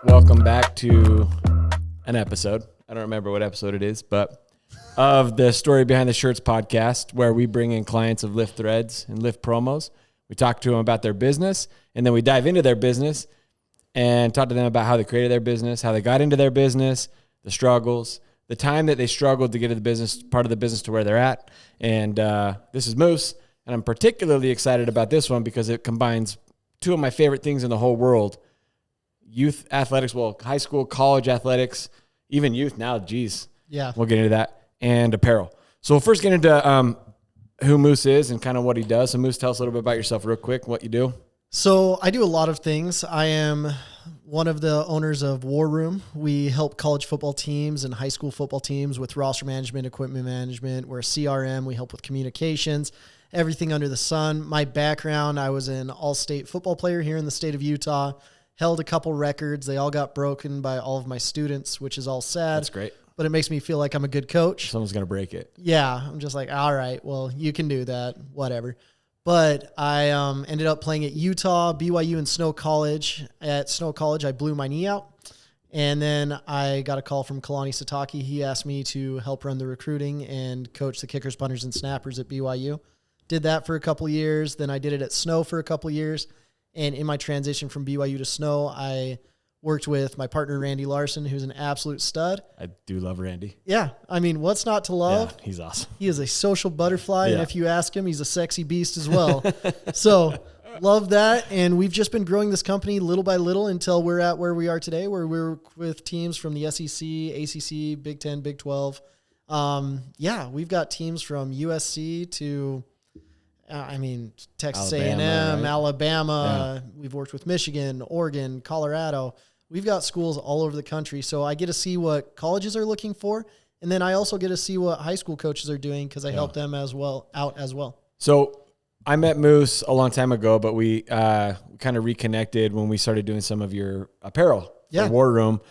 welcome back to an episode. I don't remember what episode it is, but of the Story Behind the Shirts podcast, where we bring in clients of Lift Threads and Lift Promos. We talk to them about their business, and then we dive into their business and talk to them about how they created their business, how they got into their business, the struggles, the time that they struggled to get to the business, part of the business to where they're at. And this is Moose, and I'm particularly excited about this one because it combines two of my favorite things in the whole world: youth athletics, well, high school, college athletics, even youth now, geez. Yeah. We'll get into that, and apparel. So we'll first get into who Moose is and kind of what he does. So Moose, tell us a little bit about yourself real quick, what you do. So I do a lot of things. I am one of the owners of War Room. We help college football teams and high school football teams with roster management, equipment management. We're a CRM. We help with communications, everything under the sun. My background, I was an all-state football player here in the state of Utah, held a couple records. They all got broken by all of my students, which is all sad. That's great. But it makes me feel like I'm a good coach. Someone's going to break it. Yeah, I'm just like, all right, well, you can do that, whatever. But I ended up playing at Utah, BYU, and Snow College. At Snow College, I blew my knee out. And then I got a call from Kalani Sataki. He asked me to help run the recruiting and coach the kickers, punters, and snappers at BYU. Did that for a couple of years. Then I did it at Snow for a couple of years. And in my transition from BYU to Snow, I worked with my partner, Randy Larson, who's an absolute stud. I do love Randy. Yeah. I mean, what's not to love? Yeah, he's awesome. He is a social butterfly. Yeah. And if you ask him, he's a sexy beast as well. So love that. And we've just been growing this company little by little until we're at where we are today, where we're with teams from the SEC, ACC, Big 10, Big 12. We've got teams from USC to Texas A&M, right? Alabama. Yeah. We've worked with Michigan, Oregon, Colorado. We've got schools all over the country. So I get to see what colleges are looking for. And then I also get to see what high school coaches are doing because I help them out as well. So I met Moose a long time ago, but we kind of reconnected when we started doing some of your apparel for War Room.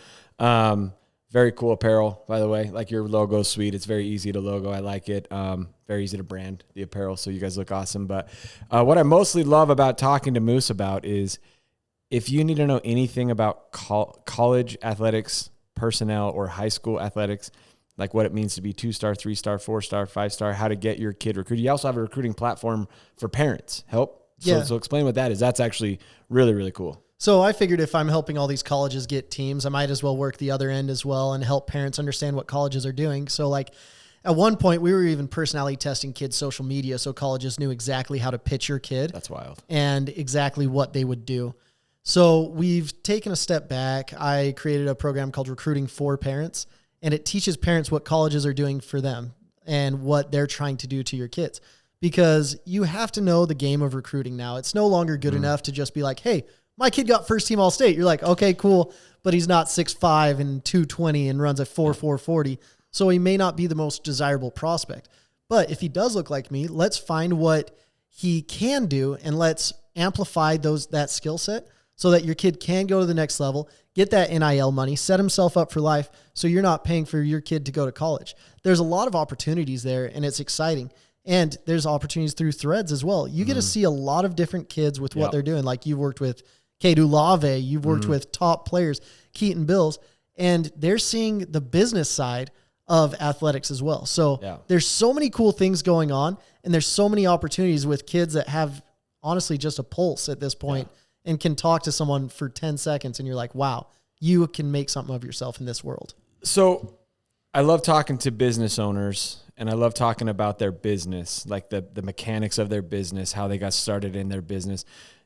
Very cool apparel, by the way. Like, your logo is sweet. It's very easy to logo. I like it. Very easy to brand the apparel, so you guys look awesome. But what I mostly love about talking to Moose about is, if you need to know anything about college athletics personnel or high school athletics, like what it means to be 2-star, 3-star, 4-star, 5-star, how to get your kid recruited. You also have a recruiting platform for parents. So explain what that is. That's actually really, really cool. So I figured if I'm helping all these colleges get teams, I might as well work the other end as well and help parents understand what colleges are doing. So like at one point we were even personality testing kids' social media so colleges knew exactly how to pitch your kid. That's wild. And exactly what they would do. So we've taken a step back. I created a program called Recruiting for Parents, and it teaches parents what colleges are doing for them and what they're trying to do to your kids. Because you have to know the game of recruiting now. It's no longer good enough to just be like, hey, my kid got first team All-State. You're like, okay, cool, but he's not 6'5" and 220 and runs a 4.4 40, so he may not be the most desirable prospect. But if he does look like me, let's find what he can do and let's amplify that skill set so that your kid can go to the next level, get that NIL money, set himself up for life so you're not paying for your kid to go to college. There's a lot of opportunities there, and it's exciting. And there's opportunities through Threads as well. You get to see a lot of different kids with what they're doing. Like, you've worked with Kedu Lave, you've worked with top players, Keaton Bills, and they're seeing the business side of athletics as well. So there's so many cool things going on, and there's so many opportunities with kids that have honestly just a pulse at this point and can talk to someone for 10 seconds, and you're like, wow, you can make something of yourself in this world. So I love talking to business owners, and I love talking about their business, like the mechanics of their business, how they got started in their business.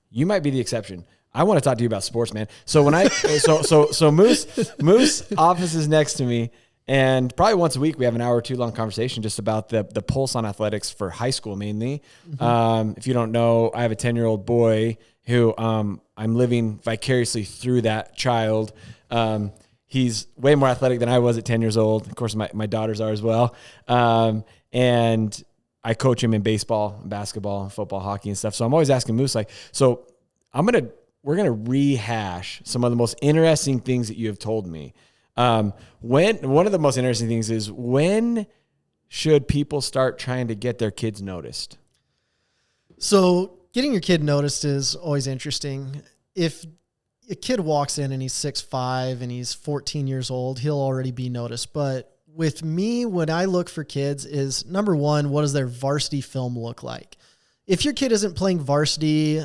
You might be the exception. I want to talk to you about sports, man. So when so Moose office is next to me, and probably once a week we have an hour or two long conversation just about the pulse on athletics for high school mainly. If you don't know, I have a 10-year-old boy who I'm living vicariously through that child. He's way more athletic than I was at 10 years old. Of course, my daughters are as well. And I coach him in baseball, basketball, football, hockey, and stuff. So I'm always asking Moose, like, so we're going to rehash some of the most interesting things that you have told me. One of the most interesting things is, when should people start trying to get their kids noticed? So getting your kid noticed is always interesting. If a kid walks in and he's 6'5" and he's 14 years old, he'll already be noticed. But with me, when I look for kids is, number one, what does their varsity film look like? If your kid isn't playing varsity,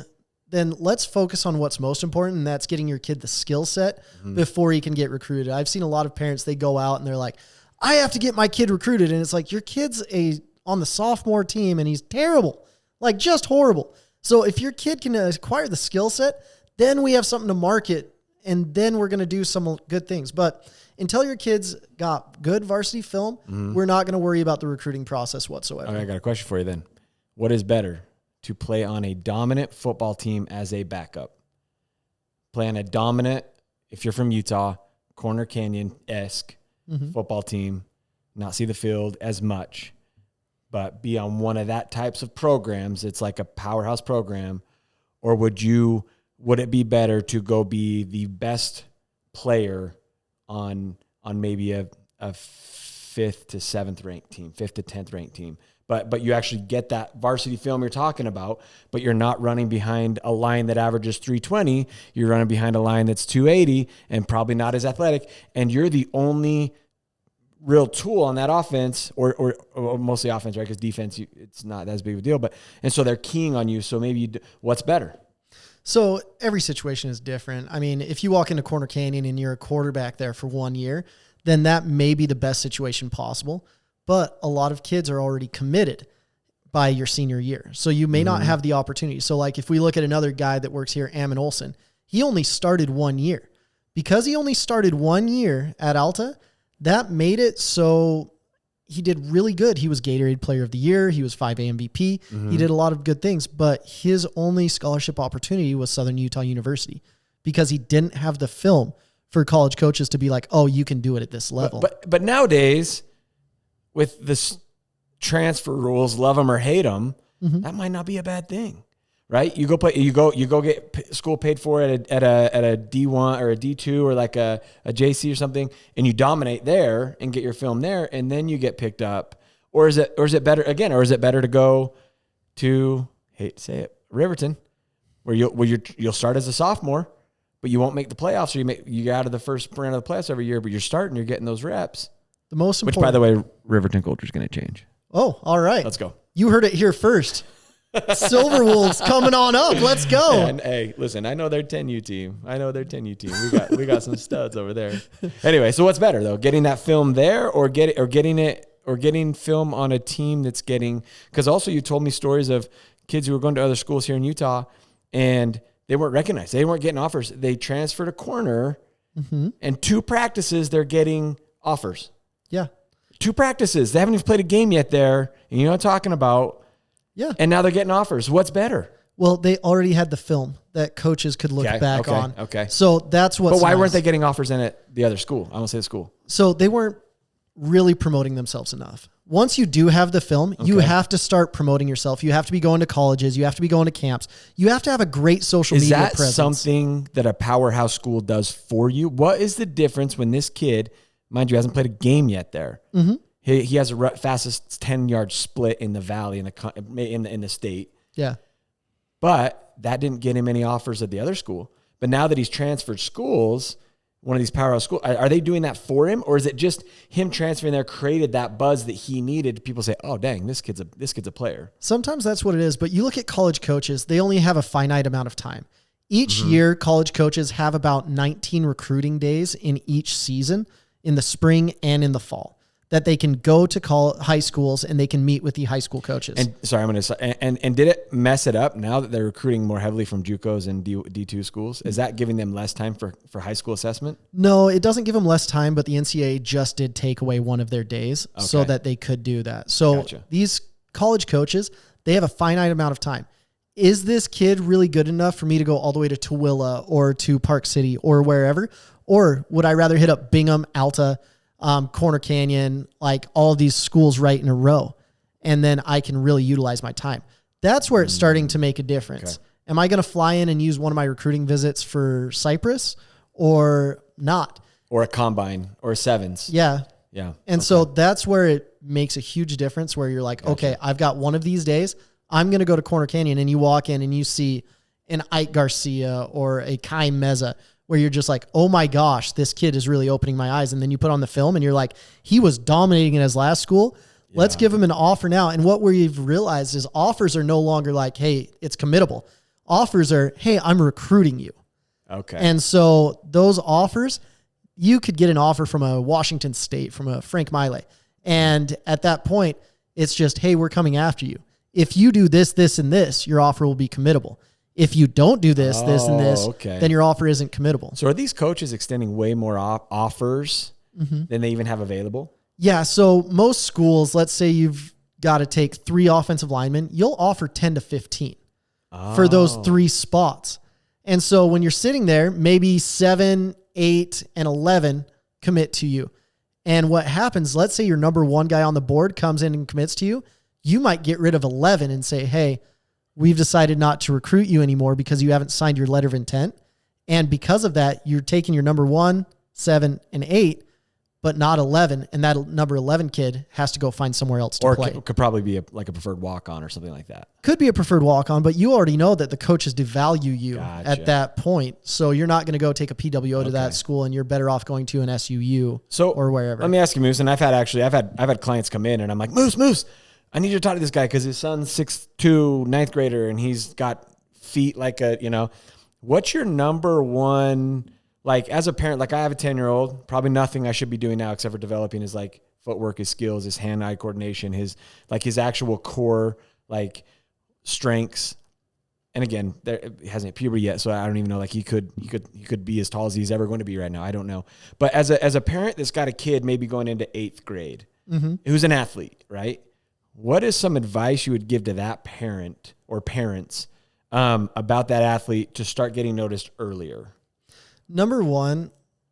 then let's focus on what's most important, and that's getting your kid the skill set before he can get recruited. I've seen a lot of parents, they go out and they're like, I have to get my kid recruited. And it's like, your kid's on the sophomore team and he's terrible, like just horrible. So if your kid can acquire the skill set, then we have something to market, and then we're going to do some good things. But until your kid's got good varsity film, we're not going to worry about the recruiting process whatsoever. All right, I got a question for you then. What is better, to play on a dominant football team as a backup? Play on a dominant, if you're from Utah, Corner Canyon-esque football team, not see the field as much, but be on one of that types of programs. It's like a powerhouse program. Or would it be better to go be the best player on maybe a 5th to 7th ranked team, 5th to 10th ranked team? But you actually get that varsity film you're talking about, but you're not running behind a line that averages 320. You're running behind a line that's 280 and probably not as athletic. And you're the only real tool on that offense, or mostly offense, right? Because defense, it's not as big of a deal. And so they're keying on you. So maybe what's better? So every situation is different. I mean, if you walk into Corner Canyon and you're a quarterback there for 1 year, then that may be the best situation possible. But a lot of kids are already committed by your senior year. So you may not have the opportunity. So like if we look at another guy that works here, Ammon Olson, he only started 1 year. Because he only started 1 year at Alta, that made it so he did really good. He was Gatorade Player of the Year. He was 5A MVP. He did a lot of good things, but his only scholarship opportunity was Southern Utah University because he didn't have the film for college coaches to be like, oh, you can do it at this level. But nowadays, with this transfer rules, love them or hate them, that might not be a bad thing, right? You go get school paid for at a D1 or a D2 or like a JC or something, and you dominate there and get your film there, and then you get picked up. Or is it better to go to, hate to say it, Riverton, where you'll start as a sophomore, but you won't make the playoffs, or you get out of the first round of the playoffs every year, but you're starting, you're getting those reps. The most important. Which, by the way, Riverton culture is going to change. Oh, all right. Let's go. You heard it here first. Silver Wolves coming on up. Let's go. And hey, listen, I know they're 10U team. We got some studs over there. Anyway, so what's better though? Getting that film there or getting film on a team that's getting, because also you told me stories of kids who were going to other schools here in Utah and they weren't recognized. They weren't getting offers. They transferred a corner and 2 practices they're getting offers. Yeah. 2 practices. They haven't even played a game yet there. And you know what I'm talking about. Yeah. And now they're getting offers. What's better? Well, they already had the film that coaches could look back on. Okay. So that's what's But why weren't they getting offers in at the other school? I won't say the school. So they weren't really promoting themselves enough. Once you do have the film, you have to start promoting yourself. You have to be going to colleges. You have to be going to camps. You have to have a great social media presence. Is that something that a powerhouse school does for you? What is the difference when this kid, mind you, hasn't played a game yet there? He has a fastest 10-yard split in the valley in the state. Yeah. But that didn't get him any offers at the other school. But now that he's transferred schools, one of these powerhouse schools, are they doing that for him, or is it just him transferring there created that buzz that he needed? People say, "Oh, dang, this kid's a player." Sometimes that's what it is. But you look at college coaches; they only have a finite amount of time. Each year, college coaches have about 19 recruiting days in each season, in the spring and in the fall, that they can go to high schools and they can meet with the high school coaches. And sorry, and did it mess it up now that they're recruiting more heavily from JUCOs and D2 schools? Is that giving them less time for high school assessment? No, it doesn't give them less time, but the NCAA just did take away one of their days so that they could do that. So these college coaches, they have a finite amount of time. Is this kid really good enough for me to go all the way to Tooele or to Park City or wherever? Or would I rather hit up Bingham, Alta, Corner Canyon, like all of these schools right in a row, and then I can really utilize my time? That's where it's starting to make a difference. Okay. Am I going to fly in and use one of my recruiting visits for Cypress or not? Or a combine or sevens. Yeah. Yeah. And so that's where it makes a huge difference, where you're like, okay, I've got one of these days. I'm going to go to Corner Canyon, and you walk in and you see an Ike Garcia or a Kai Meza, where you're just like, oh my gosh, this kid is really opening my eyes. And then you put on the film and you're like, he was dominating in his last school. Yeah. Let's give him an offer now. And what we've realized is offers are no longer like, hey, it's committable. Offers are, hey, I'm recruiting you. Okay. And so those offers, you could get an offer from a Washington State, from a Frank Maile. And at that point, it's just, hey, we're coming after you. If you do this, this, and this, your offer will be committable. If you don't do this, this, and this, then your offer isn't committable. So are these coaches extending way more offers than they even have available? Yeah. So most schools, let's say you've got to take 3 offensive linemen, you'll offer 10 to 15 for those 3 spots. And so when you're sitting there, maybe 7, 8, and 11 commit to you. And what happens, let's say your number 1 guy on the board comes in and commits to you, you might get rid of 11 and say, hey, we've decided not to recruit you anymore because you haven't signed your letter of intent. And because of that, you're taking your number 1, 7, and 8, but not 11. And that number 11 kid has to go find somewhere else to play. Or could probably be like a preferred walk-on or something like that. Could be a preferred walk-on, but you already know that the coaches devalue you at that point. So you're not going to go take a PWO to that school, and you're better off going to an SUU or wherever. Let me ask you, Moose, and I've had clients come in and I'm like, Moose, I need you to talk to this guy because his son's 6'2", 9th grader, and he's got feet like what's your number 1, like as a parent, like I have a 10-year-old, probably nothing I should be doing now except for developing his like footwork, his skills, his hand-eye coordination, his actual core, like strengths. And again, he hasn't hit puberty yet, so I don't even know, like he could be as tall as he's ever going to be right now. I don't know. But as a parent that's got a kid maybe going into 8th grade, who's an athlete, right? What is some advice you would give to that parent or parents about that athlete to start getting noticed earlier? Number 1,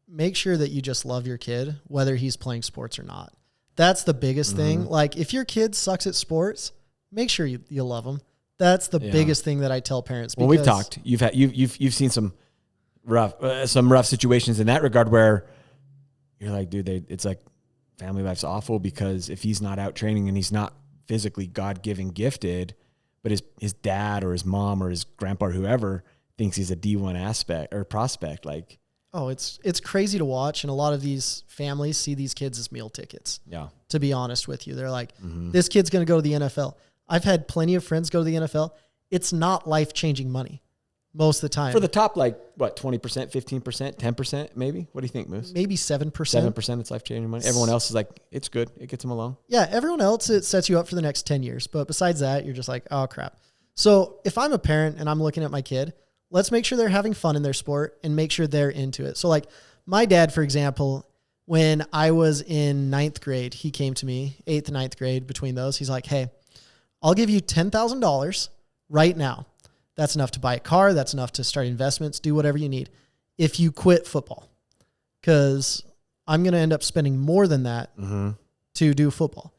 make sure that you just love your kid, whether he's playing sports or not. That's the biggest thing. Like if your kid sucks at sports, make sure you love him. That's the biggest thing that I tell parents. Well, we've talked. You've seen some rough situations in that regard where you're like, dude, it's like family life's awful because if he's not out training and he's not physically God-given gifted, but his dad or his mom or his grandpa or whoever thinks he's a D1 aspect or prospect, like, oh, it's crazy to watch. And a lot of these families see these kids as meal tickets. Yeah. To be honest with you, they're like, this kid's going to go to the NFL. I've had plenty of friends go to the NFL. It's not life-changing money most of the time. For the top, like, what, 20%, 15%, 10% maybe? What do you think, Moose? Maybe 7%. 7% it's life-changing money. Everyone else is like, it's good. It gets them along. Yeah, everyone else, it sets you up for the next 10 years. But besides that, you're just like, oh, crap. So if I'm a parent and I'm looking at my kid, let's make sure they're having fun in their sport and make sure they're into it. So like my dad, for example, when I was in 9th grade, he came to me, 8th and 9th grade, between those. He's like, hey, I'll give you $10,000 right now. That's enough to buy a car. That's enough to start investments, do whatever you need. If you quit football, because I'm going to end up spending more than that to do football.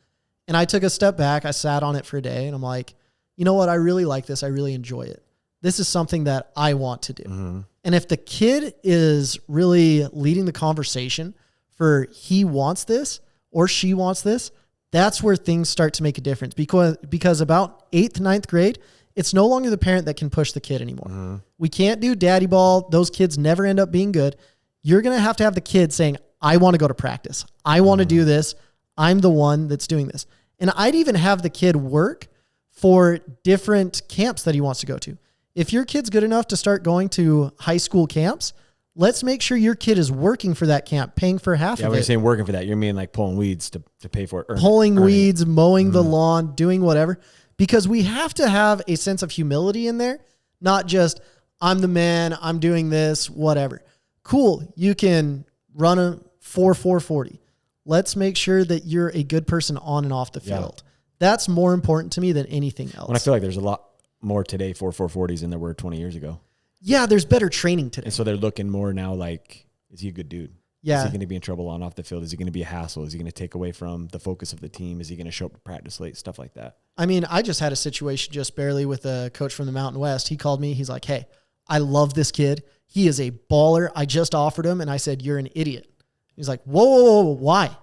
And I took a step back. I sat on it for a day and I'm like, you know what? I really like this. I really enjoy it. This is something that I want to do. And if the kid is really leading the conversation for he wants this or she wants this, that's where things start to make a difference because about 8th, 9th grade, it's no longer the parent that can push the kid anymore. We can't do daddy ball. Those kids never end up being good. You're going to have the kid saying, I want to go to practice. I want to do this. I'm the one that's doing this. And I'd even have the kid work for different camps that he wants to go to. If your kid's good enough to start going to high school camps, let's make sure your kid is working for that camp, paying for half of it. Yeah, when you're saying working for that, you mean like pulling weeds to pay for it. Pulling weeds, mowing the lawn, doing whatever. Because we have to have a sense of humility in there, not just, I'm the man, I'm doing this, whatever. Cool, you can run a 4.40. Let's make sure that you're a good person on and off the field. That's more important to me than anything else. When I feel like there's a lot more today for 4.40s than there were 20 years ago. Yeah, there's better training today. And so they're looking more now like, is he a good dude? Yeah. Is he going to be in trouble on off the field? Is he going to be a hassle? Is he going to take away from the focus of the team? Is he going to show up to practice late? Stuff like that. I mean, I just had a situation just barely with a coach from the Mountain West. He called me. He's like, hey, I love this kid. He is a baller. I just offered him. And I said, you're an idiot. He's like, whoa, why?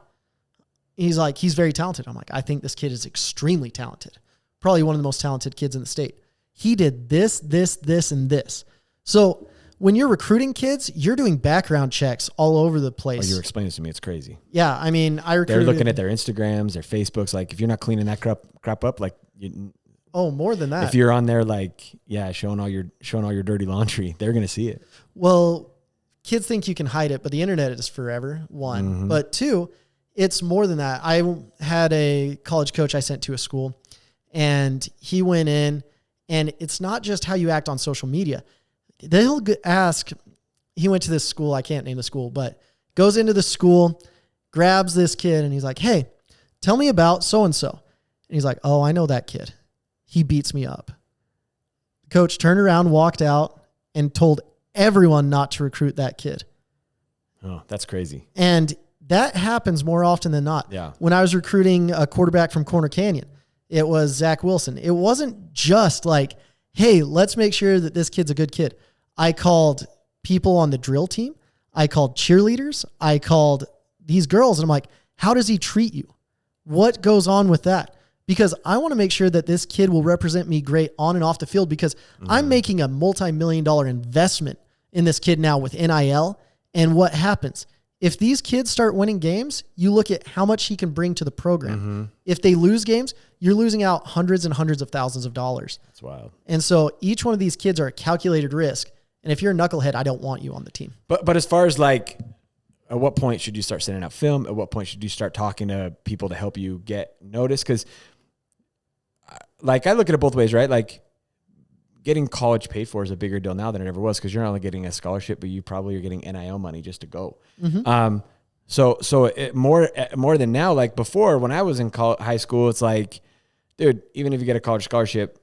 He's like, he's very talented. I'm like, I think this kid is extremely talented. Probably one of the most talented kids in the state. he did this, this, this, and this. So when you're recruiting kids, you're doing background checks all over the place. Oh, you're explaining this to me. It's crazy. Yeah. I mean, they're looking at their Instagrams, their Facebooks. Like if you're not cleaning that crap up, like more than that. If you're on there, like, showing all your dirty laundry, they're going to see it. Well, kids think you can hide it, but the internet is forever. One, but two, it's more than that. I had a college coach I sent to a school, and he went in, and it's not just how you act on social media. They'll ask, he went to this school, I can't name the school, but goes into the school, grabs this kid, and he's like, hey, tell me about so-and-so. And he's like, oh, I know that kid. He beats me up. Coach turned around, walked out, and told everyone not to recruit that kid. Oh, that's crazy. And that happens more often than not. Yeah. When I was recruiting a quarterback from Corner Canyon, it was Zach Wilson. It wasn't just like, hey, let's make sure that this kid's a good kid. I called people on the drill team. I called cheerleaders. I called these girls, and I'm like, how does he treat you? What goes on with that? Because I want to make sure that this kid will represent me great on and off the field, because I'm making a multi-million-dollar investment in this kid now with NIL. And what happens? If these kids start winning games, you look at how much he can bring to the program. If they lose games, you're losing out hundreds and hundreds of thousands of dollars. That's wild. And so each one of these kids are a calculated risk. And if you're a knucklehead, I don't want you on the team. But as far as like, at what point should you start sending out film? At what point should you start talking to people to help you get noticed? Because like I look at it both ways, right? Like getting college paid for is a bigger deal now than it ever was, because you're not only getting a scholarship, but you probably are getting NIL money just to go. So more than now. Like before, when I was in high school, it's like, dude, even if you get a college scholarship,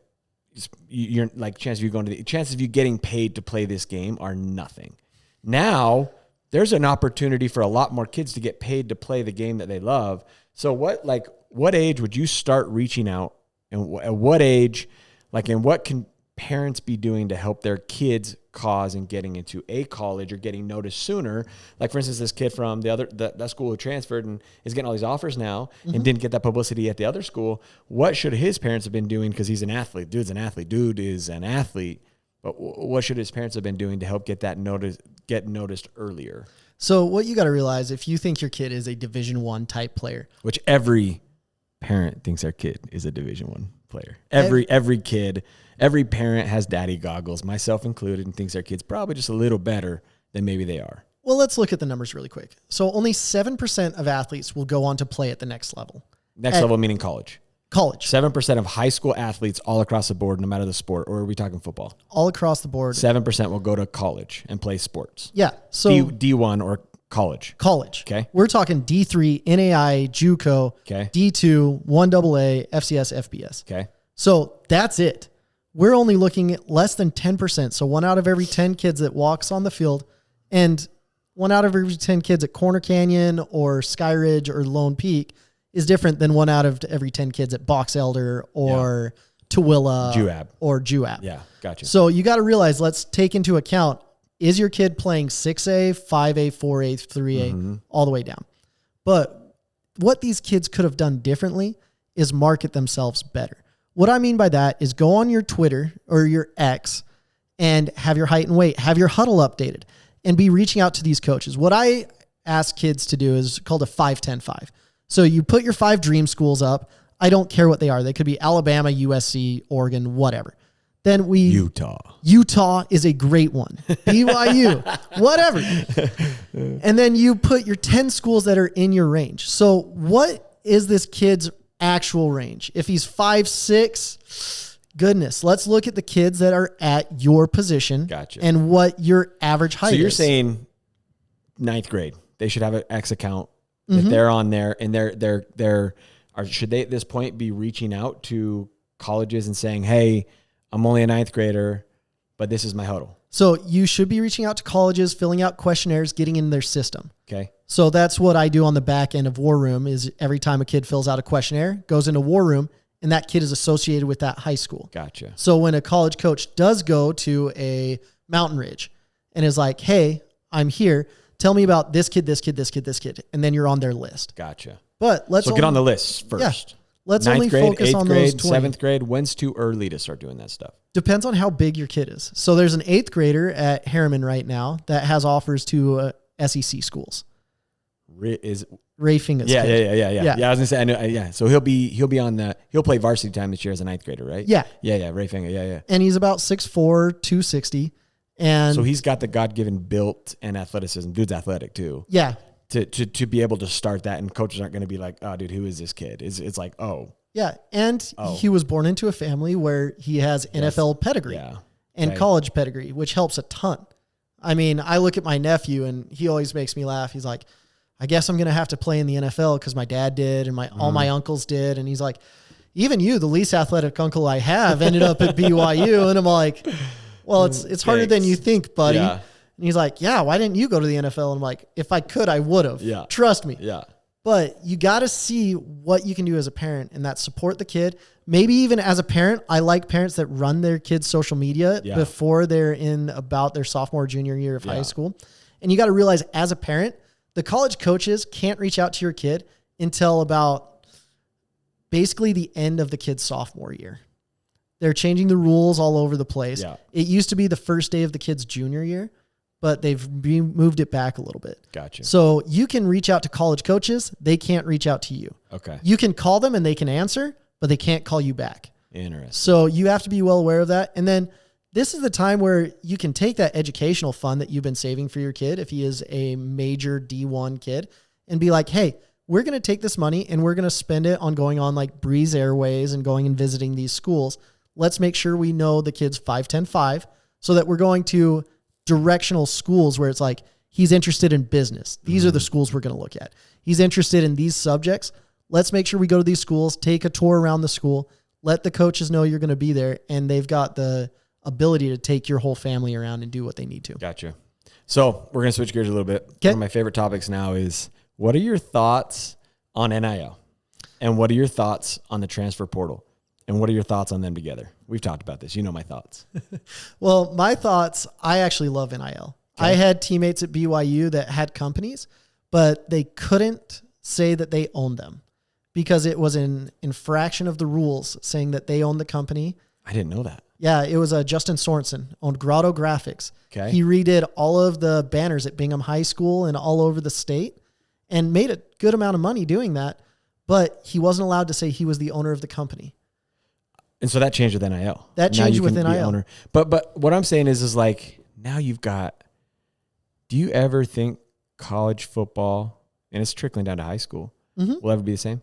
you're like chances of you getting paid to play this game are nothing. Now there's an opportunity for a lot more kids to get paid to play the game that they love. So what age would you start reaching out, and at what age, and what can parents be doing to help their kids cause and getting into a college or getting noticed sooner? Like for instance, this kid from that school who transferred and is getting all these offers now and didn't get that publicity at the other school. What should his parents have been doing? Because he's an athlete. Dude is an athlete. But what should his parents have been doing to help get noticed earlier? So what you got to realize, if you think your kid is a Division I type player, which every parent thinks their kid is a Division I player. Every parent has daddy goggles, myself included, and thinks their kid's probably just a little better than maybe they are. Well, let's look at the numbers really quick. So only 7% of athletes will go on to play at the next level. Next level meaning college. College. 7% of high school athletes all across the board, no matter the sport, or are we talking football? All across the board. 7% will go to college and play sports. Yeah. So D1 or college. College. Okay. We're talking D3, NAI, JUCO, okay. D2, 1AA, FCS, FBS. Okay. So that's it. We're only looking at less than 10%. So 1 out of every 10 kids that walks on the field, and 1 out of every 10 kids at Corner Canyon or Sky Ridge or Lone Peak is different than 1 out of every 10 kids at Box Elder or Tooele or Juab. Yeah, gotcha. So you got to realize, let's take into account, is your kid playing 6A, 5A, 4A, 3A, all the way down? But what these kids could have done differently is market themselves better. What I mean by that is go on your Twitter or your X and have your height and weight, have your huddle updated, and be reaching out to these coaches. What I ask kids to do is called a 5-10-5. So you put your 5 dream schools up. I don't care what they are. They could be Alabama, USC, Oregon, whatever. Then Utah is a great one. BYU, whatever. And then you put your 10 schools that are in your range. So what is this kid's actual range? If he's 5'6", goodness, let's look at the kids that are at your position. Gotcha. And what your average height is. So you're saying 9th grade, they should have an X account. If they're on there, and should they at this point be reaching out to colleges and saying, hey, I'm only a 9th grader, but this is my huddle? So you should be reaching out to colleges, filling out questionnaires, getting in their system. Okay. So that's what I do on the back end of War Room, is every time a kid fills out a questionnaire, goes into War Room, and that kid is associated with that high school. Gotcha. So when a college coach does go to a Mountain Ridge and is like, hey, I'm here, tell me about this kid, this kid, this kid, this kid, and then you're on their list. Gotcha. But get on the list first. Yeah. Let's Ninth only grade, focus eighth on grade, those 20. 7th grade. When's too early to start doing that stuff? Depends on how big your kid is. So there's an 8th grader at Harriman right now that has offers to SEC schools. Ray Finga's yeah, kid. Yeah, I was gonna say, I know, yeah. So he'll be on the, he'll play varsity time this year as a 9th grader, right? Yeah. Yeah, Ray Finger, yeah. And he's about 6'4", 260. And so he's got the God-given built and athleticism. Dude's athletic too. Yeah. To be able to start that, and coaches aren't going to be like, oh, dude, who is this kid? It's like, oh. Yeah, and he was born into a family where he has NFL pedigree and college pedigree, which helps a ton. I mean, I look at my nephew, and he always makes me laugh. He's like, I guess I'm going to have to play in the NFL because my dad did and all my uncles did. And he's like, even you, the least athletic uncle I have, ended up at BYU. And I'm like, well, it's harder than you think, buddy. Yeah. And he's like, yeah, why didn't you go to the NFL? And I'm like, if I could, I would have. Yeah. Trust me. Yeah. But you got to see what you can do as a parent, and that support the kid. Maybe even as a parent, I like parents that run their kids' social media before they're in about their sophomore, junior year of high school. And you got to realize as a parent, the college coaches can't reach out to your kid until about basically the end of the kid's sophomore year. They're changing the rules all over the place. Yeah. It used to be the first day of the kid's junior year, but they've moved it back a little bit. Gotcha. So you can reach out to college coaches. They can't reach out to you. Okay. You can call them and they can answer, but they can't call you back. Interesting. So you have to be well aware of that. And then this is the time where you can take that educational fund that you've been saving for your kid, if he is a major D1 kid, and be like, hey, we're going to take this money and we're going to spend it on going on like Breeze Airways and going and visiting these schools. Let's make sure we know the kid's 5-10-5 so that we're going to directional schools where it's like, he's interested in business. These are the schools we're going to look at. He's interested in these subjects. Let's make sure we go to these schools, take a tour around the school, let the coaches know you're going to be there, and they've got the ability to take your whole family around and do what they need to. Gotcha. So we're going to switch gears a little bit. Okay. One of my favorite topics now is, what are your thoughts on NIL? And what are your thoughts on the transfer portal? And what are your thoughts on them together? We've talked about this. You know my thoughts. Well, my thoughts, I actually love NIL. Okay. I had teammates at BYU that had companies, but they couldn't say that they owned them because it was an infraction of the rules saying that they owned the company. I didn't know that. Yeah, it was Justin Sorensen, owned Grotto Graphics. Okay. He redid all of the banners at Bingham High School and all over the state and made a good amount of money doing that, but he wasn't allowed to say he was the owner of the company. And so that changed with NIL. That changed with NIL. But what I'm saying is like, now you've got, do you ever think college football, and it's trickling down to high school, will ever be the same?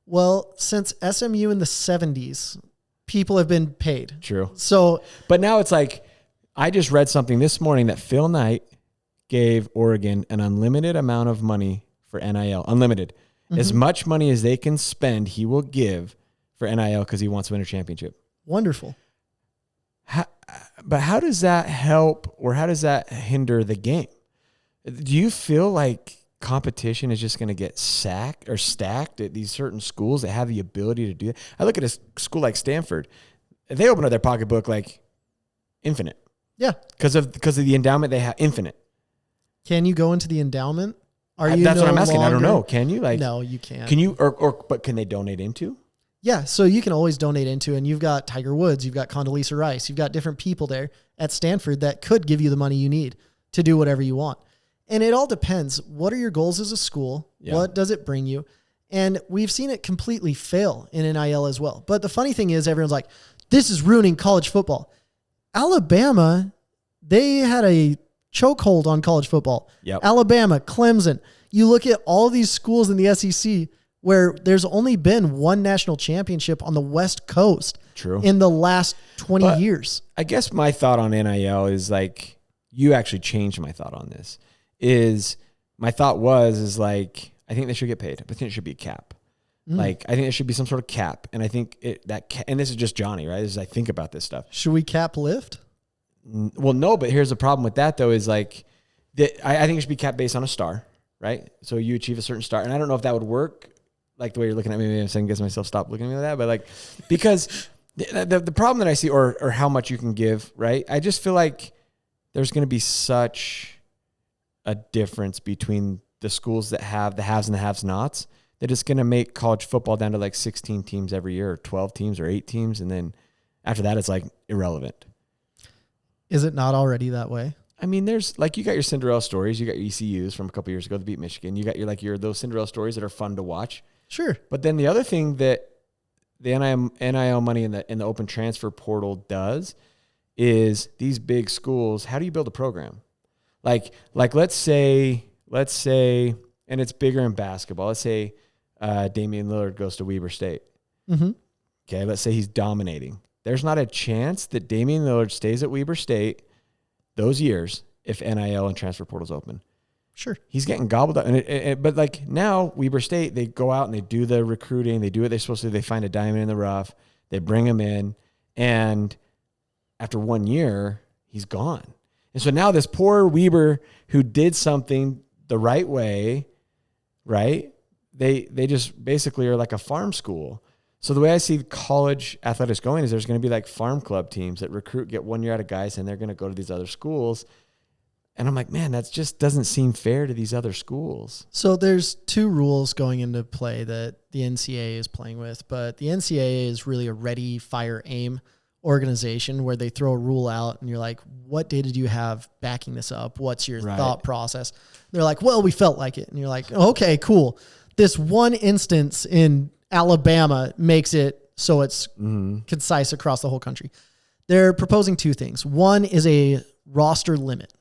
Well, since SMU in the 70s, people have been paid. True. So, but now it's like, I just read something this morning that Phil Knight gave Oregon an unlimited amount of money for NIL. Unlimited. As much money as they can spend, he will give for NIL because he wants to win a championship. Wonderful. But how does that help, or how does that hinder the game? Do you feel like competition is just going to get stacked at these certain schools that have the ability to do that? I look at a school like Stanford. They open up their pocketbook like infinite. Yeah. Because of the endowment they have, infinite. Can you go into the endowment? That's what I'm asking. I don't know. Can you? No, you can't. Can you, but can they donate into? Yeah, so you can always donate into, and you've got Tiger Woods, you've got Condoleezza Rice, you've got different people there at Stanford that could give you the money you need to do whatever you want. And it all depends. What are your goals as a school? Yeah. What does it bring you? And we've seen it completely fail in NIL as well. But the funny thing is, everyone's like, this is ruining college football. Alabama, they had a chokehold on college football. Yep. Alabama, Clemson. You look at all these schools in the SEC where there's only been one national championship on the West Coast. True. In the last 20 years. I guess my thought on NIL is like, you actually changed my thought on this. My thought was like, I think they should get paid. I think it should be a cap. Like, I think there should be some sort of cap. And I think and this is just Johnny, right? As I think about this stuff. Should we cap lift? Well, no, but here's the problem with that though, is like, I think it should be capped based on a star, right? So you achieve a certain star. And I don't know if that would work. Like the way you're looking at me, maybe I'm saying, guess myself, stop looking at me like that. But like, because the problem that I see, or how much you can give, right? I just feel like there's going to be such a difference between the schools that have the haves and the have-nots that it's going to make college football down to like 16 teams every year, or 12 teams or 8 teams. And then after that, it's like irrelevant. Is it not already that way? I mean, there's like, you got your Cinderella stories, you got your ECUs from a couple years ago that beat Michigan. You got your those Cinderella stories that are fun to watch. Sure. But then the other thing that the NIL money in the open transfer portal does is these big schools, how do you build a program? Like let's say, and it's bigger in basketball. Let's say Damian Lillard goes to Weber State. Mm-hmm. Okay, let's say he's dominating. There's not a chance that Damian Lillard stays at Weber State those years if NIL and transfer portal's open. Sure. He's getting gobbled up. But like now, Weber State, they go out and they do the recruiting. They do what they're supposed to do. They find a diamond in the rough. They bring him in. And after 1 year, he's gone. And so now this poor Weber who did something the right way, right? They just basically are like a farm school. So the way I see college athletics going is there's going to be like farm club teams that recruit, get 1 year out of guys, and they're going to go to these other schools. And I'm like, man, that just doesn't seem fair to these other schools. So there's 2 rules going into play that the NCAA is playing with, but the NCAA is really a ready, fire, aim organization where they throw a rule out and you're like, what data do you have backing this up? What's your thought process? They're like, well, we felt like it. And you're like, okay, cool. This one instance in Alabama makes it so it's concise across the whole country. They're proposing 2 things. One is a roster limit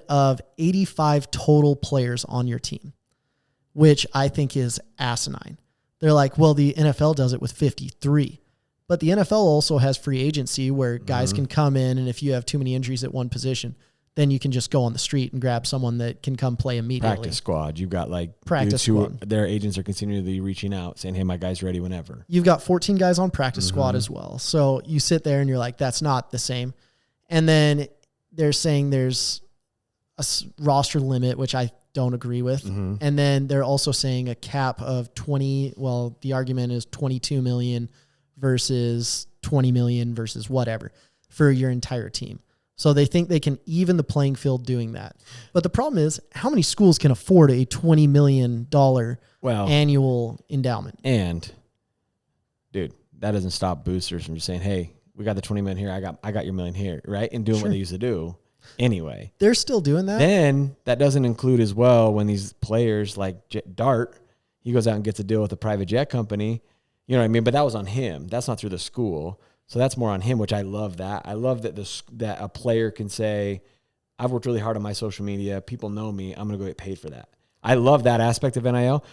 of 85 total players on your team, which I think is asinine. They're like, well, the NFL does it with 53. But the NFL also has free agency where guys can come in, and if you have too many injuries at one position, then you can just go on the street and grab someone that can come play immediately. Practice squad. You've got like practice squad. Their agents are continually reaching out saying, hey, my guy's ready whenever. You've got 14 guys on practice squad as well. So you sit there and you're like, that's not the same. And then they're saying there's a roster limit, which I don't agree with. And then they're also saying a cap of 20. Well, the argument is 22 million versus 20 million versus whatever for your entire team. So they think they can even the playing field doing that. But the problem is, how many schools can afford a $20 million annual endowment? And dude, that doesn't stop boosters from just saying, hey, we got the 20 million here. I got your million here. Right. And doing what they used to do anyway. They're still doing that. Then that doesn't include as well when these players like Dart, he goes out and gets a deal with a private jet company. You know what I mean? But that was on him. That's not through the school. So that's more on him, which I love that. I love that that a player can say, I've worked really hard on my social media. People know me. I'm going to go get paid for that. I love that aspect of NIL.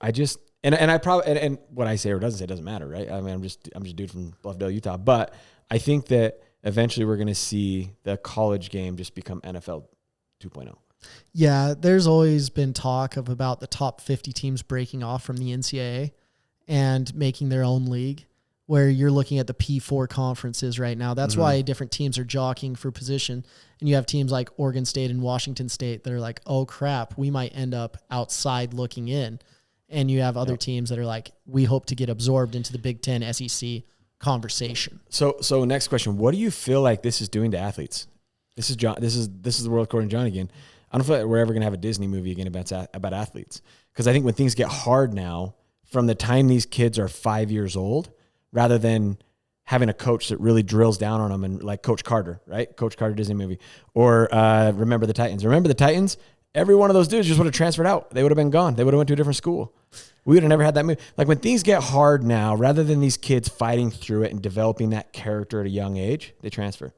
I just, and I probably, and what I say or doesn't say doesn't matter, right? I mean, I'm just a dude from Bluffdale, Utah. But I think that eventually we're going to see the college game just become NFL 2.0. Yeah, there's always been talk of about the top 50 teams breaking off from the NCAA and making their own league, where you're looking at the P4 conferences right now. That's why different teams are jockeying for position. And you have teams like Oregon State and Washington State that are like, oh crap, we might end up outside looking in. And you have other teams that are like, we hope to get absorbed into the Big Ten SEC conversation. So next question, what do you feel like this is doing to athletes? This is John. This is the world according to John again. I don't feel like we're ever going to have a Disney movie again about athletes. Because I think when things get hard now, from the time these kids are 5 years old, rather than having a coach that really drills down on them, and like Coach Carter, right? Coach Carter Disney movie. Or Remember the Titans. Remember the Titans? Every one of those dudes just would have transferred out. They would have been gone. They would have went to a different school. We would have never had that movie. Like when things get hard now, rather than these kids fighting through it and developing that character at a young age, they transfer.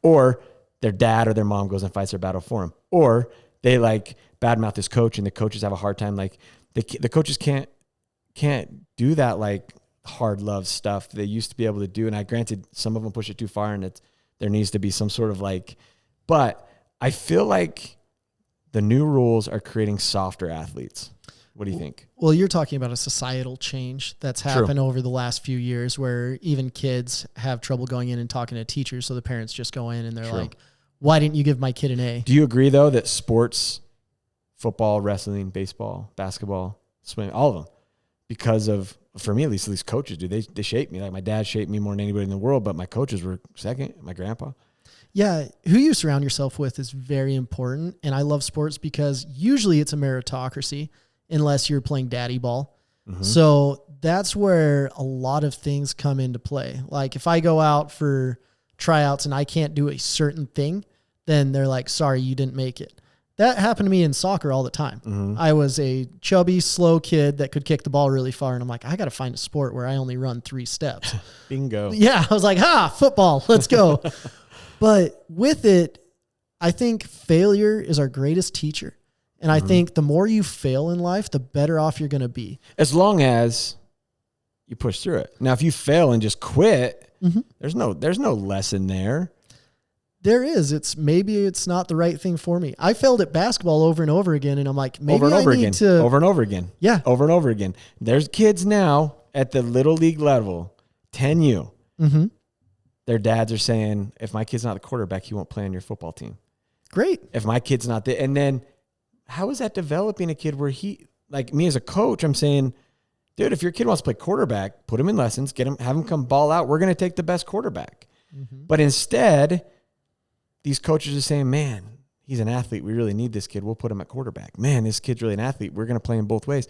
Or their dad or their mom goes and fights their battle for them. Or they like badmouth this coach and the coaches have a hard time. Like the coaches can't do that like hard love stuff they used to be able to do. And granted, some of them push it too far, and there needs to be some sort of like, but I feel like the new rules are creating softer athletes. What do you think? Well, you're talking about a societal change that's happened over the last few years, where even kids have trouble going in and talking to teachers. So the parents just go in and they're like, why didn't you give my kid an A? Do you agree though that sports, football, wrestling, baseball, basketball, swimming, all of them, because of, for me at least coaches do, they shape me. Like my dad shaped me more than anybody in the world, but my coaches were second, my grandpa. Yeah, who you surround yourself with is very important. And I love sports because usually it's a meritocracy. unless you're playing daddy ball. So that's where a lot of things come into play. Like if I go out for tryouts and I can't do a certain thing, then they're like, sorry, you didn't make it. That happened to me in soccer all the time. I was a chubby, slow kid that could kick the ball really far. And I'm like, I got to find a sport where I only run 3 steps. Bingo. Yeah. I was like, football, let's go. But with it, I think failure is our greatest teacher. And I think the more you fail in life, the better off you're going to be. As long as you push through it. Now, if you fail and just quit, there's no lesson there. There is. Maybe it's not the right thing for me. I failed at basketball over and over again, and I'm like, maybe over and over need again. to Over and over again. Yeah. Over and over again. There's kids now at the little league level, 10U. Their dads are saying, if my kid's not the quarterback, he won't play on your football team. Great. If my kid's not the, and then how is that developing a kid where he, like me as a coach, I'm saying, dude, if your kid wants to play quarterback, put him in lessons, have him come ball out. We're going to take the best quarterback. But instead, these coaches are saying, man, he's an athlete. We really need this kid. We'll put him at quarterback. Man, this kid's really an athlete. We're going to play him both ways.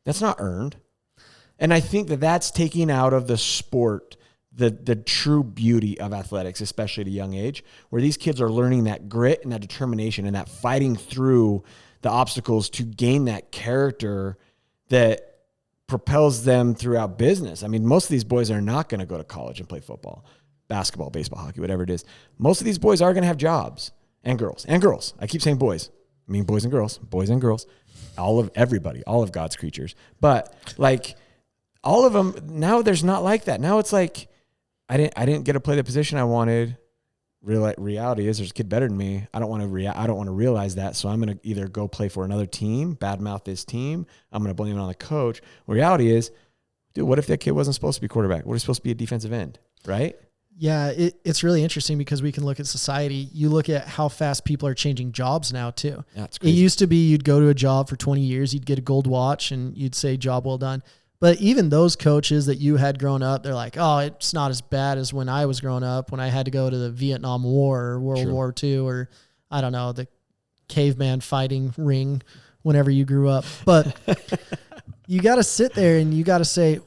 That's not earned. And I think that's taking out of the sport the true beauty of athletics, especially at a young age, where these kids are learning that grit and that determination and that fighting through the obstacles to gain that character that propels them throughout business. I mean, most of these boys are not going to go to college and play football, basketball, baseball, hockey, whatever it is. Most of these boys are going to have jobs, and girls. I keep saying boys. I mean boys and girls, everybody, all of God's creatures. But like all of them, now there's not like that. Now it's like, I didn't get to play the position I wanted. Reality is there's a kid better than me. I don't want to realize that. So I'm going to either go play for another team, badmouth this team. I'm going to blame it on the coach. Reality is, dude, what if that kid wasn't supposed to be quarterback? What if he's supposed to be a defensive end, right? Yeah, it's really interesting because we can look at society. You look at how fast people are changing jobs now too. Yeah, it's crazy. It used to be you'd go to a job for 20 years, you'd get a gold watch and you'd say job well done. But even those coaches that you had grown up, they're like, oh, it's not as bad as when I was growing up, when I had to go to the Vietnam War or World War II, or I don't know, the caveman fighting ring whenever you grew up. But you got to sit there and you got to say,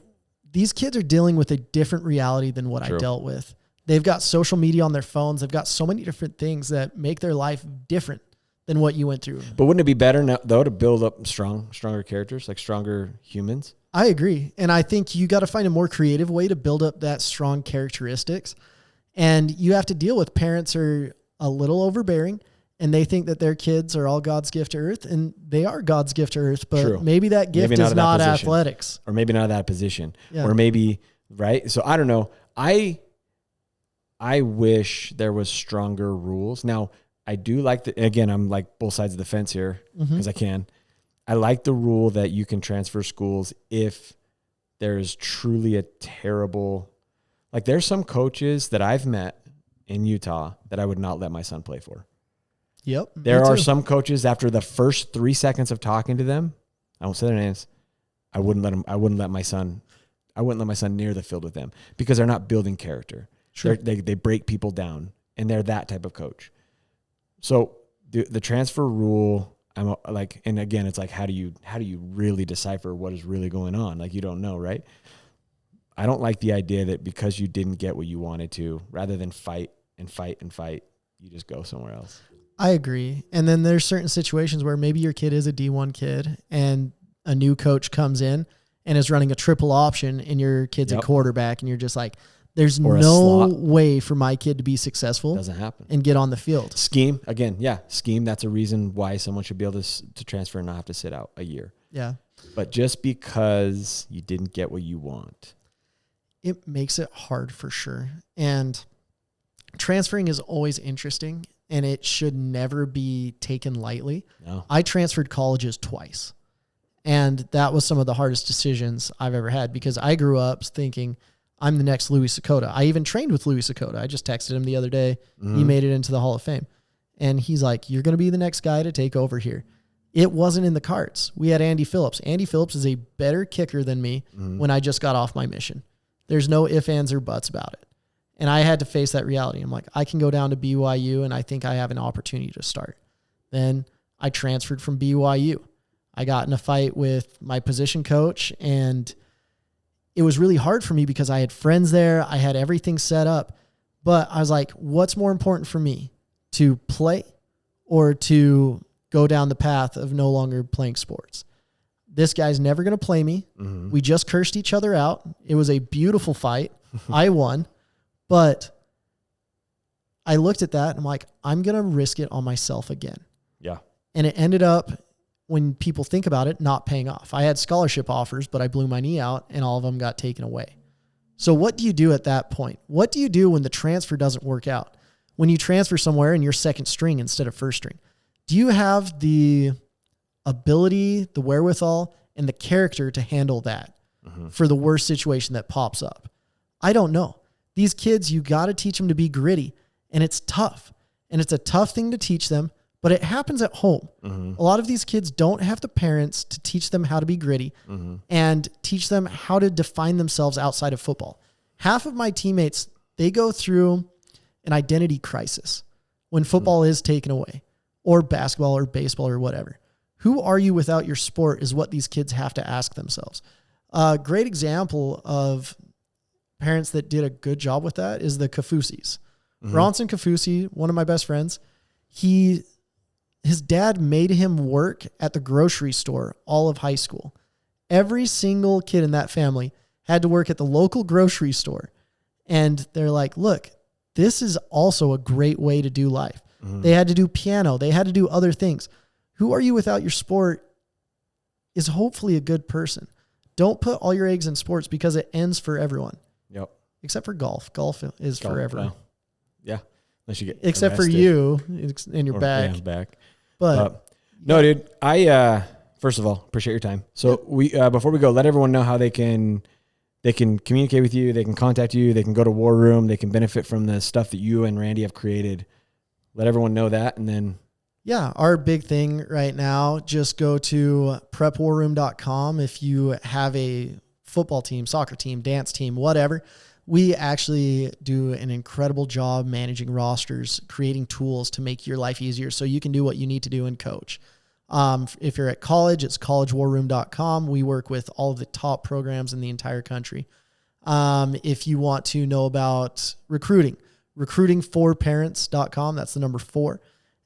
these kids are dealing with a different reality than what I dealt with. They've got social media on their phones. They've got so many different things that make their life different than what you went through. But wouldn't it be better now, though, to build up stronger characters, like stronger humans? I agree. And I think you got to find a more creative way to build up that strong characteristics. And you have to deal with parents are a little overbearing and they think that their kids are all God's gift to earth, and they are God's gift to earth, but maybe that gift is not athletics. Or maybe not of that position. Yeah. Or maybe, right? So I don't know. I wish there was stronger rules. Now, I do like again, I'm like both sides of the fence here because I can. I like the rule that you can transfer schools if there's truly a terrible, like there's some coaches that I've met in Utah that I would not let my son play for. Yep. There are some coaches after the first 3 seconds of talking to them, I won't say their names, I wouldn't let my son near the field with them because they're not building character. Sure. They break people down, and they're that type of coach. So the transfer rule, I'm like, and again, it's like, how do you really decipher what is really going on? Like, you don't know, right? I don't like the idea that because you didn't get what you wanted to, rather than fight, you just go somewhere else. I agree. And then there's certain situations where maybe your kid is a D1 kid and a new coach comes in and is running a triple option and your kid's a quarterback, and you're just like, there's no way for my kid to be successful. Doesn't happen. And get on the field. Scheme, again, scheme. That's a reason why someone should be able to transfer and not have to sit out a year. Yeah. But just because you didn't get what you want, it makes it hard for sure. And transferring is always interesting, and it should never be taken lightly. No. I transferred colleges twice, and that was some of the hardest decisions I've ever had because I grew up thinking I'm the next Louis Sakota. I even trained with Louis Sakota. I just texted him the other day. He made it into the Hall of Fame. And he's like, you're going to be the next guy to take over here. It wasn't in the cards. We had Andy Phillips. Andy Phillips is a better kicker than me when I just got off my mission. There's no ifs, ands, or buts about it. And I had to face that reality. I'm like, I can go down to BYU, and I think I have an opportunity to start. Then I transferred from BYU. I got in a fight with my position coach, and it was really hard for me because I had friends there. I had everything set up, but I was like, what's more important for me, to play or to go down the path of no longer playing sports? This guy's never going to play me. Mm-hmm. We just cursed each other out. It was a beautiful fight. I won, but I looked at that and I'm like, I'm going to risk it on myself again. Yeah. And it ended up, when people think about it, not paying off. I had scholarship offers, but I blew my knee out and all of them got taken away. So what do you do at that point? What do you do when the transfer doesn't work out? When you transfer somewhere and you're second string instead of first string, do you have the ability, the wherewithal, and the character to handle that for the worst situation that pops up? I don't know. These kids, you got to teach them to be gritty, and it's tough. And it's a tough thing to teach them, but it happens at home. A lot of these kids don't have the parents to teach them how to be gritty and teach them how to define themselves outside of football. Half of my teammates, they go through an identity crisis when football is taken away, or basketball or baseball or whatever. Who are you without your sport is what these kids have to ask themselves. A great example of parents that did a good job with that is the Kafusis. Ronson Kafusi, one of my best friends, his dad made him work at the grocery store all of high school. Every single kid in that family had to work at the local grocery store. And they're like, look, this is also a great way to do life. They had to do piano. They had to do other things. Who are you without your sport is hopefully a good person. Don't put all your eggs in sports because it ends for everyone. Yep. Except for golf. Golf is forever. Well, yeah. Unless you get except arrested. for you in your back. Yeah, back. But no, dude, I first of all appreciate your time. So we before we go, let everyone know how they can communicate with you, they can contact you, they can go to War Room, they can benefit from the stuff that you and Randy have created. Let everyone know that, and then yeah, our big thing right now, just go to prepwarroom.com. If you have a football team, soccer team, dance team, whatever, we actually do an incredible job managing rosters, creating tools to make your life easier so you can do what you need to do and coach. If you're at college, it's collegewarroom.com. We work with all of the top programs in the entire country. If you want to know about recruiting, recruitingforparents.com. That's the number 4.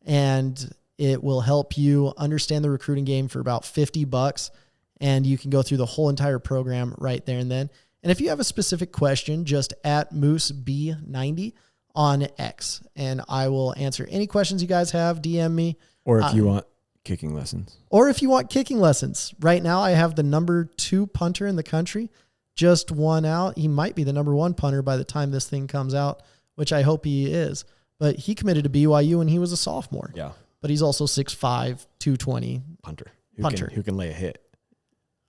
And it will help you understand the recruiting game for about $50. And you can go through the whole entire program right there and then. And if you have a specific question, just at Moose B90 on X, and I will answer any questions you guys have. DM me. Or if you want kicking lessons. Or if you want kicking lessons. Right now, I have the number 2 punter in the country. Just one out. He might be the number 1 punter by the time this thing comes out, which I hope he is. But he committed to BYU when he was a sophomore. Yeah. But he's also 6'5", 220. Punter. Punter. Who can lay a hit.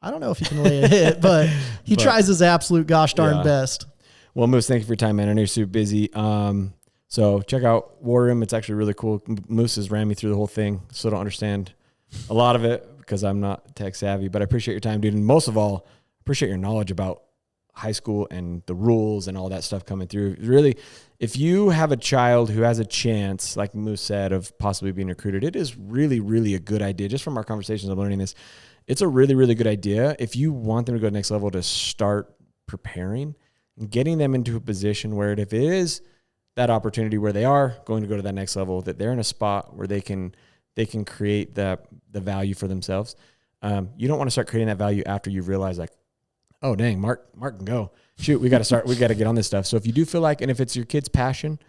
I don't know if he can lay a hit, but he tries his absolute gosh darn best. Well, Moose, thank you for your time, man. I know you're super busy. So check out War Room. It's actually really cool. Moose has ran me through the whole thing. Still don't understand a lot of it because I'm not tech savvy, but I appreciate your time, dude. And most of all, appreciate your knowledge about high school and the rules and all that stuff coming through. Really, if you have a child who has a chance, like Moose said, of possibly being recruited, it is really, really a good idea. Just from our conversations of learning this, it's a really, really good idea. If you want them to go to the next level, to start preparing and getting them into a position where if it is that opportunity where they are going to go to that next level, that they're in a spot where they can create the value for themselves. You don't want to start creating that value after you've realized, like, oh, dang, Mark can go. Shoot, we got to get on this stuff. So if you do feel like, and if it's your kid's passion,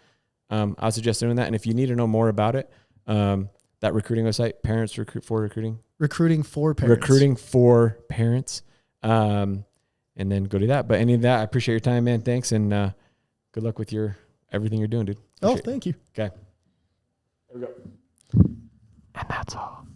I would suggest doing that. And if you need to know more about it, that recruiting website, Parents Recruit for Recruiting. Recruiting for Parents. Recruiting for Parents. And then go do that. But any of that, I appreciate your time, man. Thanks. And good luck with everything you're doing, dude. Thank you. Okay. There we go. And that's all.